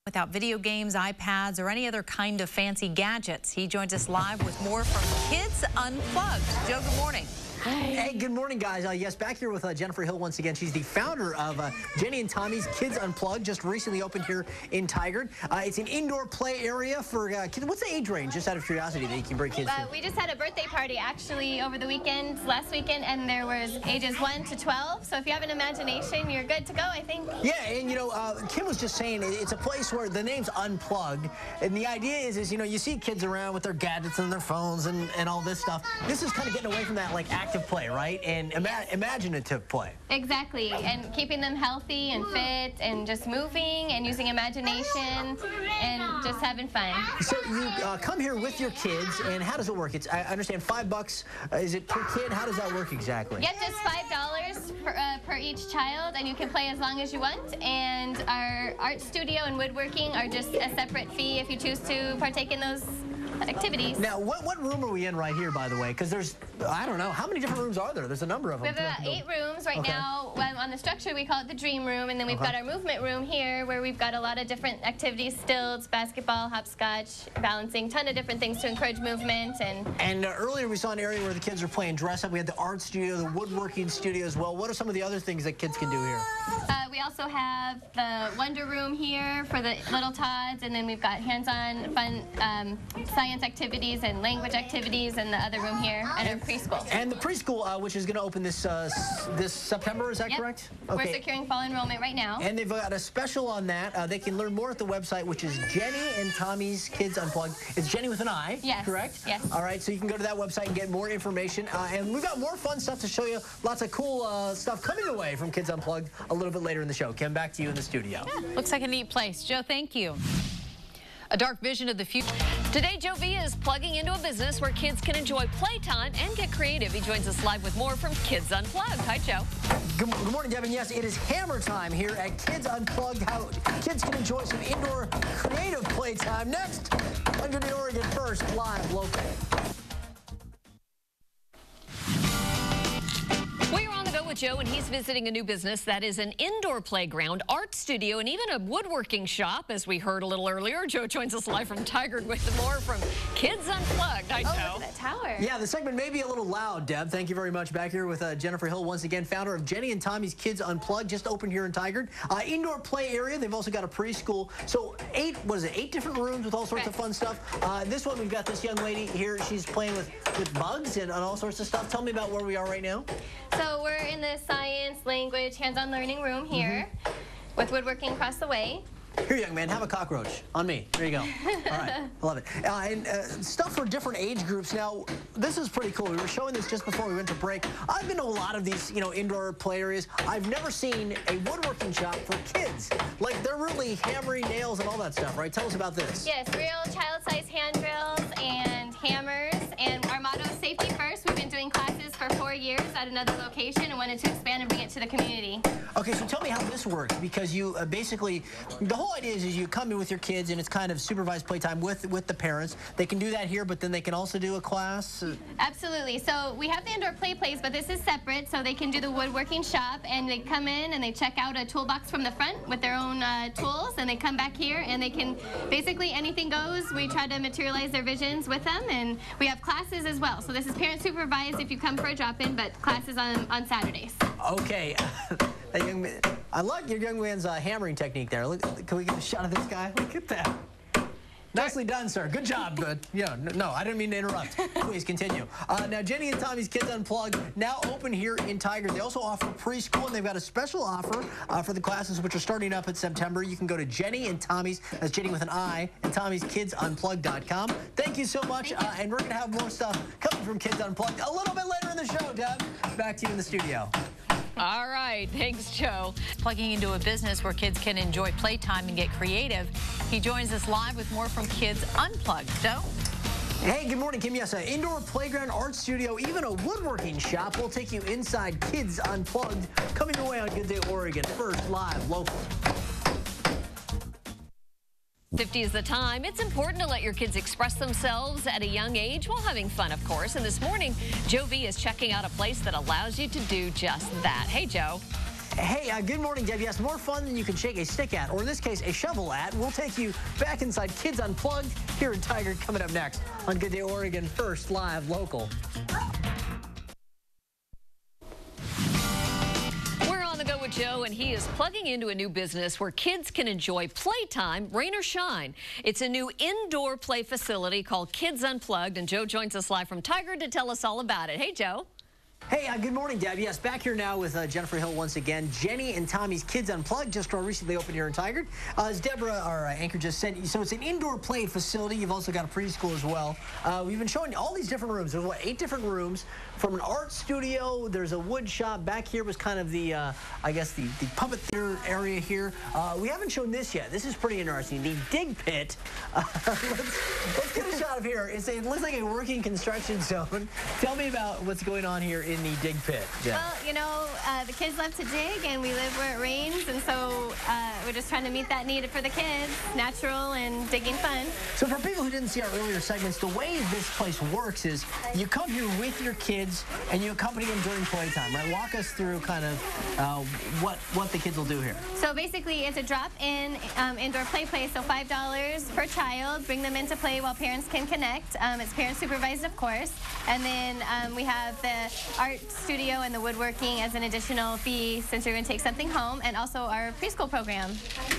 Without video games, iPads, or any other kind of fancy gadgets. He joins us live with more from Kids Unplugged. Joe, good morning. Hey, good morning, guys. Yes, back here with Jennifer Hill once again. She's the founder of Jenni and Tommy's Kids Unplugged, just recently opened here in Tigard. It's an indoor play area for kids. What's the age range, just out of curiosity, that you can bring kids to? We just had a birthday party, actually, over the weekend, last weekend, and there was ages 1 to 12. So if you have an imagination, you're good to go, I think. Yeah, and, you know, Kim was just saying it's a place where the name's Unplugged, and the idea is, you know, you see kids around with their gadgets and their phones and all this stuff. This is kind of getting away from that, like, active play, right? And imaginative play. Exactly, and keeping them healthy and fit and just moving and using imagination and just having fun. So you come here with your kids, and how does it work? I understand $5. Is it per kid? How does that work exactly? Yep, just $5 per each child, and you can play as long as you want. And our art studio and woodworking are just a separate fee if you choose to partake in those activities. Now, what room are we in right here, by the way? Because there's, I don't know, how many different rooms are there? There's a number of them. We have about 8 rooms right now. On the structure, we call it the dream room, and then we've got our movement room here, where we've got a lot of different activities: stilts, basketball, hopscotch, balancing, ton of different things to encourage movement. And earlier we saw an area where the kids are playing dress up. We had the art studio, the woodworking studio as well. What are some of the other things that kids can do here? We also have the Wonder Room here for the little tots, and then we've got hands-on fun science activities and language activities in the other room here, and our preschool. And the preschool, which is going to open this September, is that correct? Okay. We're securing fall enrollment right now. And they've got a special on that. They can learn more at the website, which is Jenni and Tommy's Kids Unplugged. It's Jenni with an I, correct? Yes. All right, so you can go to that website and get more information. And we've got more fun stuff to show you. Lots of cool stuff coming away from Kids Unplugged a little bit later in the show. Kim, back to you in the studio. Yeah, looks like a neat place. Joe, thank you. A dark vision of the future. Today, Joe Villa is plugging into a business where kids can enjoy playtime and get creative. He joins us live with more from Kids Unplugged. Hi, Joe. Good morning, Devin. Yes, it is hammer time here at Kids Unplugged. How kids can enjoy some indoor creative playtime. Next, under the Oregon First, live local. With Joe, and he's visiting a new business that is an indoor playground, art studio, and even a woodworking shop, as we heard a little earlier. Joe joins us live from Tigard with more from Kids Unplugged. Hi, Joe. Look at that tower. Yeah, the segment may be a little loud, Deb. Thank you very much. Back here with Jennifer Hill once again, founder of Jenni and Tommy's Kids Unplugged, just opened here in Tigard. Indoor play area. They've also got a preschool. So 8 different rooms with all sorts of fun stuff. This one, we've got this young lady here. She's playing with bugs and all sorts of stuff. Tell me about where we are right now. So we're in the science, language, hands-on learning room here with woodworking across the way. Here, young man, have a cockroach on me. There you go. All right, I love it. And stuff for different age groups. Now, this is pretty cool. We were showing this just before we went to break. I've been to a lot of these, you know, indoor play areas. I've never seen a woodworking shop for kids. Like, they're really hammering nails and all that stuff, right? Tell us about this. Yes, real child-sized hand drills and hammers. And our motto is safety first. We've been doing classes for 4 years at another location and wanted to expand and bring it to the community. Okay, so tell me how this works, because you basically, the whole idea is you come in with your kids and it's kind of supervised playtime with the parents. They can do that here, but then they can also do a class? Absolutely. So we have the indoor play place, but this is separate, so they can do the woodworking shop, and they come in and they check out a toolbox from the front with their own tools, and they come back here and they can, basically anything goes. We try to materialize their visions with them, and we have classes as well. So this is parent supervised if you come for a drop-in, but classes on Saturdays. Okay. I like your young man's hammering technique there. Look, can we get a shot of this guy? Look at that. Nicely done, sir. Good job. Good. Yeah, no, I didn't mean to interrupt. Please continue. Now, Jenni and Tommy's Kids Unplugged, now open here in Tigard. They also offer preschool, and they've got a special offer for the classes, which are starting up in September. You can go to Jenni and Tommy's, that's Jenni with an I, and Tommy'sKidsUnplugged.com. Thank you so much, and we're going to have more stuff coming from Kids Unplugged a little bit later in the show, Deb. Back to you in the studio. All right, thanks, Joe. Plugging into a business where kids can enjoy playtime and get creative. He joins us live with more from Kids Unplugged. Joe? Hey, good morning, Kim. Yes, an indoor playground, art studio, even a woodworking shop. We'll take you inside Kids Unplugged, coming your way on Good Day Oregon. First, live, local. 50 is the time. It's important to let your kids express themselves at a young age while having fun, of course. And this morning, Joe V is checking out a place that allows you to do just that. Hey, Joe. Hey, good morning, Deb. Yes, more fun than you can shake a stick at, or in this case, a shovel at. We'll take you back inside Kids Unplugged here in Tiger, coming up next on Good Day Oregon, first live local. We're on the go with Joe, and he is plugging into a new business where kids can enjoy playtime, rain or shine. It's a new indoor play facility called Kids Unplugged, and Joe joins us live from Tiger to tell us all about it. Hey, Joe. Hey, good morning, Deb. Yes, back here now with Jennifer Hill once again. Jenny and Tommy's Kids Unplugged just recently opened here in Tiger. As Deborah, our anchor, just said, so it's an indoor play facility. You've also got a preschool as well. We've been showing you all these different rooms. There's, what, 8 different rooms. From an art studio, there's a wood shop. Back here was kind of the, I guess, the puppet theater area here. We haven't shown this yet. This is pretty interesting. The dig pit. Let's get a shot of here. It looks like a working construction zone. Tell me about what's going on here in the dig pit. Yeah. Well, you know, the kids love to dig, and we live where it rains, and so we're just trying to meet that need for the kids, natural and digging fun. So for people who didn't see our earlier segments, the way this place works is you come here with your kids and you accompany them during playtime, right? Walk us through kind of what the kids will do here. So basically, it's a drop-in indoor play place, so $5 per child. Bring them into play while parents can connect. It's parent supervised, of course. And then we have the art studio and the woodworking as an additional fee since you're going to take something home, and also our preschool program.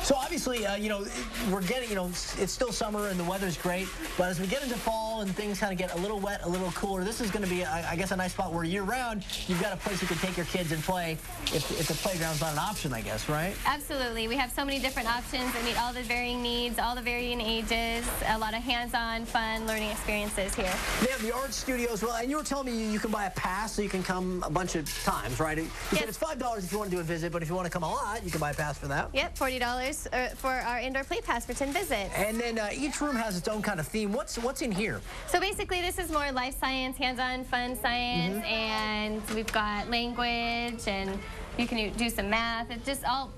So obviously, you know, we're getting, you know, it's still summer and the weather's great, but as we get into fall and things kind of get a little wet, a little cooler, this is going to be, I guess, a nice spot where year-round you've got a place you can take your kids and play if the playground's not an option, I guess, right? Absolutely. We have so many different options that meet all the varying needs, all the varying ages, a lot of hands-on, fun learning experiences here. They have the art studio as well, and you were telling me you can buy a pass so you can come a bunch of times, right? You said it's $5 if you want to do a visit, but if you want to come a lot, you can buy a pass for that. Yep, $40 for our indoor play pass for 10 visits. And then each room has its own kind of theme. What's in here? So basically, this is more life science, hands-on, fun science, and we've got language, and you can do some math. It's just all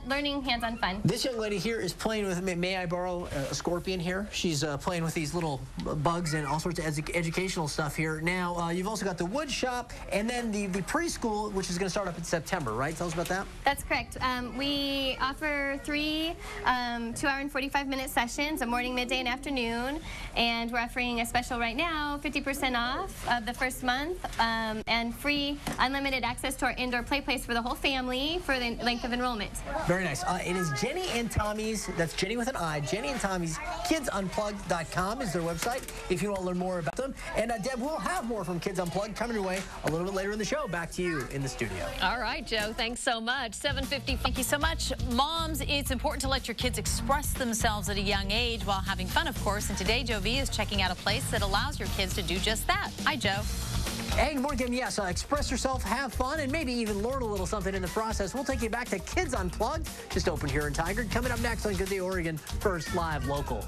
learning, hands-on fun. This young lady here is playing with, may I borrow a scorpion here? She's playing with these little bugs and all sorts of educational stuff here. Now, you've also got the wood shop and then the preschool, which is going to start up in September, right? Tell us about that. That's correct. We offer 3 2-hour and 45-minute sessions, a morning, midday, and afternoon. And we're offering a special right now, 50% off of the first month, and free unlimited access to our indoor play place for the whole family for the length of enrollment. Very nice. It is Jenni and Tommy's, that's Jenni with an I, Jenni and Tommy's KidsUnplugged.com is their website if you want to learn more about them. And Deb, we'll have more from Kids Unplugged coming your way a little bit later in the show. Back to you in the studio. All right, Joe, thanks so much. 7:50. Thank you so much. Moms, it's important to let your kids express themselves at a young age while having fun, of course. And today, Joe V is checking out a place that allows your kids to do just that. Hi, Joe. Hey, good morning, yes, express yourself, have fun, and maybe even learn a little something in the process. We'll take you back to Kids Unplugged, just opened here in Tiger. Coming up next on Good Day Oregon, first live local.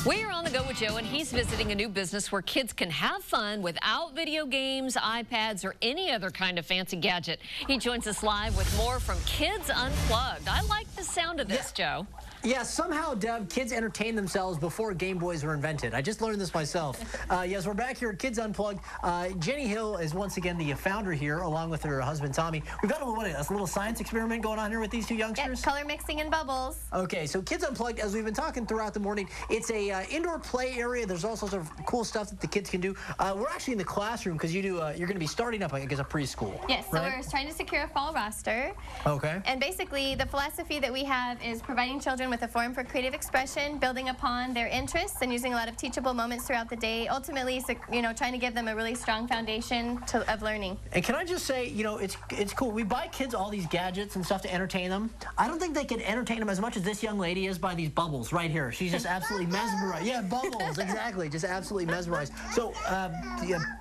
We're on the go with Joe, and he's visiting a new business where kids can have fun without video games, iPads, or any other kind of fancy gadget. He joins us live with more from Kids Unplugged. I like the sound of this, Joe. Yeah, somehow, Deb, kids entertain themselves before Game Boys were invented. I just learned this myself. Yes, we're back here at Kids Unplugged. Jenni Hill is once again the founder here, along with her husband, Tommy. We've got a little science experiment going on here with these two youngsters. Color mixing and bubbles. Okay, so Kids Unplugged, as we've been talking throughout the morning, it's a indoor play area. There's all sorts of cool stuff that the kids can do. We're actually in the classroom because you're going to be starting up, I guess, a preschool. Yes, so right? we're trying to secure a fall roster. Okay. And basically, the philosophy that we have is providing children with a forum for creative expression, building upon their interests, and using a lot of teachable moments throughout the day. Ultimately, you know, trying to give them a really strong foundation of learning. And can I just say, you know, it's cool. We buy kids all these gadgets and stuff to entertain them. I don't think they can entertain them as much as this young lady is by these bubbles right here. She's just absolutely mesmerized. Yeah, bubbles, exactly. Just absolutely mesmerized. So,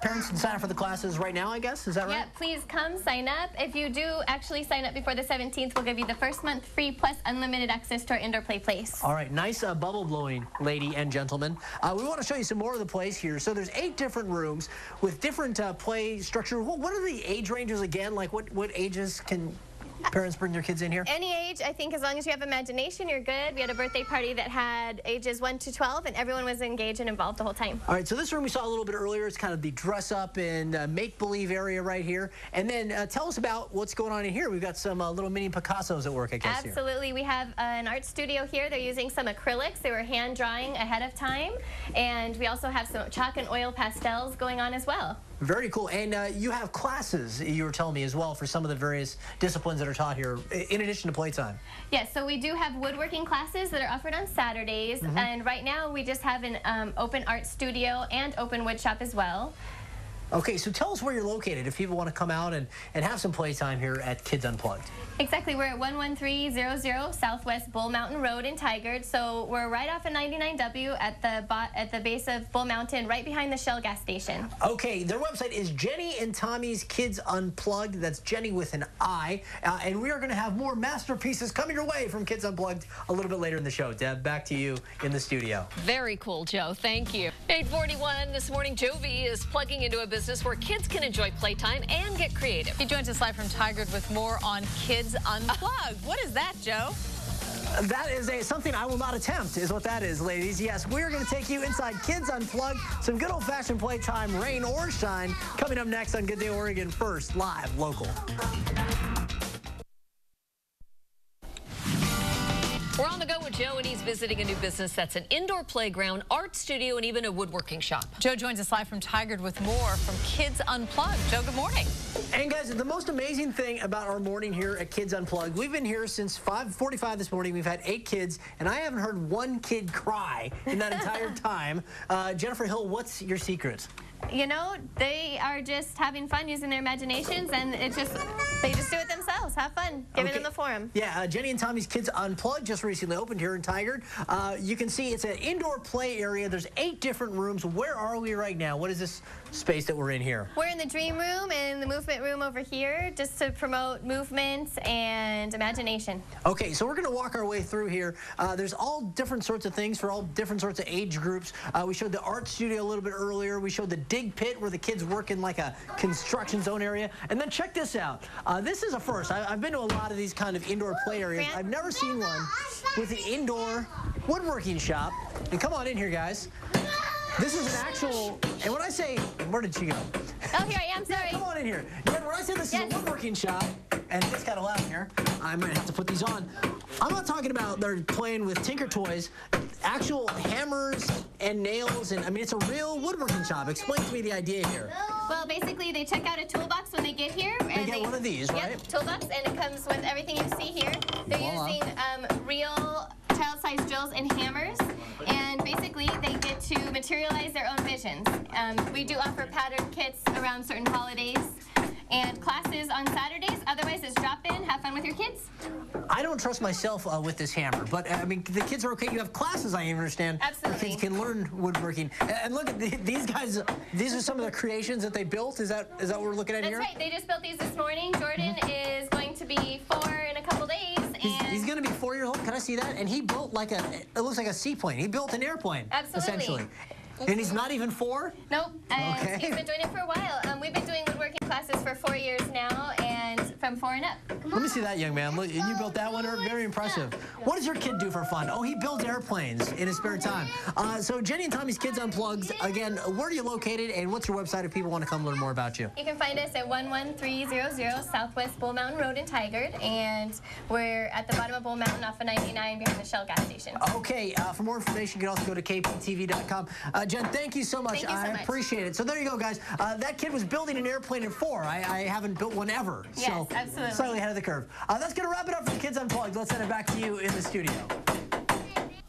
parents can sign up for the classes right now, I guess. Is that right? Yeah, please come sign up. If you do actually sign up before the 17th, we'll give you the first month free plus unlimited access to our indoor play place. All right, nice bubble blowing, lady and gentlemen. We want to show you some more of the place here. So there's 8 different rooms with different play structure. What are the age ranges again? Like what ages can parents bring their kids in here? Any age, I think as long as you have imagination, you're good. We had a birthday party that had ages 1 to 12, and everyone was engaged and involved the whole time. All right, so this room we saw a little bit earlier. It's kind of the dress-up and make-believe area right here. And then tell us about what's going on in here. We've got some little mini Picassos at work, I guess. Absolutely. We have an art studio here. They're using some acrylics. They were hand drawing ahead of time. And we also have some chalk and oil pastels going on as well. Very cool. And you have classes, you were telling me, as well, for some of the various disciplines that are taught here, in addition to playtime. Yes, so we do have woodworking classes that are offered on Saturdays. And right now, we just have an open art studio and open wood shop as well. Okay, so tell us where you're located if people want to come out and have some playtime here at Kids Unplugged. Exactly. We're at 11300 Southwest Bull Mountain Road in Tigard. So we're right off of 99W at the base of Bull Mountain, right behind the Shell gas station. Okay, their website is Jenni and Tommy's Kids Unplugged. That's Jenni with an I. And we are going to have more masterpieces coming your way from Kids Unplugged a little bit later in the show. Deb, back to you in the studio. Very cool, Joe. Thank you. 8:41 this morning, Joe V is plugging into a business where kids can enjoy playtime and get creative. He joins us live from Tigard with more on Kids Unplugged. What is that, Joe? That is something I will not attempt, is what that is, ladies. Yes, we're going to take you inside Kids Unplugged. Some good old-fashioned playtime, rain or shine, coming up next on Good Day Oregon. First, live, local. We're on the go with Joe, and he's visiting a new business that's an indoor playground, art studio, and even a woodworking shop. Joe joins us live from Tigard with more from Kids Unplugged. Joe, good morning. And guys, the most amazing thing about our morning here at Kids Unplugged, we've been here since 5:45 this morning. We've had 8 kids, and I haven't heard one kid cry in that entire time. Jennifer Hill, what's your secret? You know, they are just having fun using their imaginations, and they just do it themselves. Have fun giving them the forum. Yeah, Jenni and Tommy's Kids Unplugged just recently opened here in Tigard. You can see it's an indoor play area. There's 8 different rooms. Where are we right now? What is this space that we're in here? We're in the dream room and the movement room over here, just to promote movement and imagination. Okay, so we're going to walk our way through here. There's all different sorts of things for all different sorts of age groups. We showed the art studio a little bit earlier. We showed the dig pit where the kids work in like a construction zone area. And then check this out. This is a first. I've been to a lot of these kind of indoor play areas. I've never seen one with an indoor woodworking shop. And come on in here, guys. This is an actual, and when I say, where did she go? Oh, here I am, sorry. Yeah, come on in here. Yeah, when I say this is a woodworking shop, and it's kind of loud here, I might have to put these on. I'm not talking about they're playing with Tinker Toys, actual hammers and nails, and I mean, it's a real woodworking shop. Explain to me the idea here. Well, basically, they check out a toolbox when they get here. They get one of these, right? Yep, toolbox, and it comes with everything you see here. They're using real child-sized drills and hammers, and basically, they get to materialize their own visions. We do offer pattern kits around certain holidays and classes on Saturdays. Otherwise, it's drop-in. Have fun with your kids. I don't trust myself with this hammer, but I mean, the kids are okay. You have classes, I understand. Absolutely. Where kids can learn woodworking. And look at these guys. These are some of the creations that they built. Is that what we're looking at here? That's right. They just built these this morning. Jordan is going to be 4 in a couple days. He's going to be 4 years old. Can I see that? And he built like it looks like a seaplane. He built an airplane. Absolutely. Essentially. And he's not even 4? Nope. Okay. He's been doing it for a while. We've been doing woodworking classes for 4 years now, and from 4 and up. Let me see that, young man. Look, and you built that one. Very impressive. What does your kid do for fun? Oh, he builds airplanes in his spare time. So Jenni and Tommy's Kids Unplugged. Again, where are you located, and what's your website if people want to come learn more about you? You can find us at 11300 Southwest Bull Mountain Road in Tigard, and we're at the bottom of Bull Mountain off of 99 behind the Shell gas station. Okay. For more information, you can also go to kptv.com. Jen, thank you so much. Thank you so much. I appreciate it. So there you go, guys. That kid was building an airplane at 4. I haven't built one ever. Yes, so absolutely. Slightly ahead of the curve. That's going to wrap it up for the Kids Unplugged. Let's send it back to you in the studio.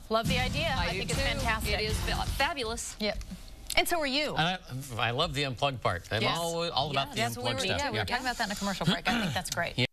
Love the idea. I think it's fantastic. It is fabulous. Yep. And so are you. I love the Unplugged part. I'm all about the Unplugged stuff. Yeah, we were talking about that in a commercial break. I think that's great.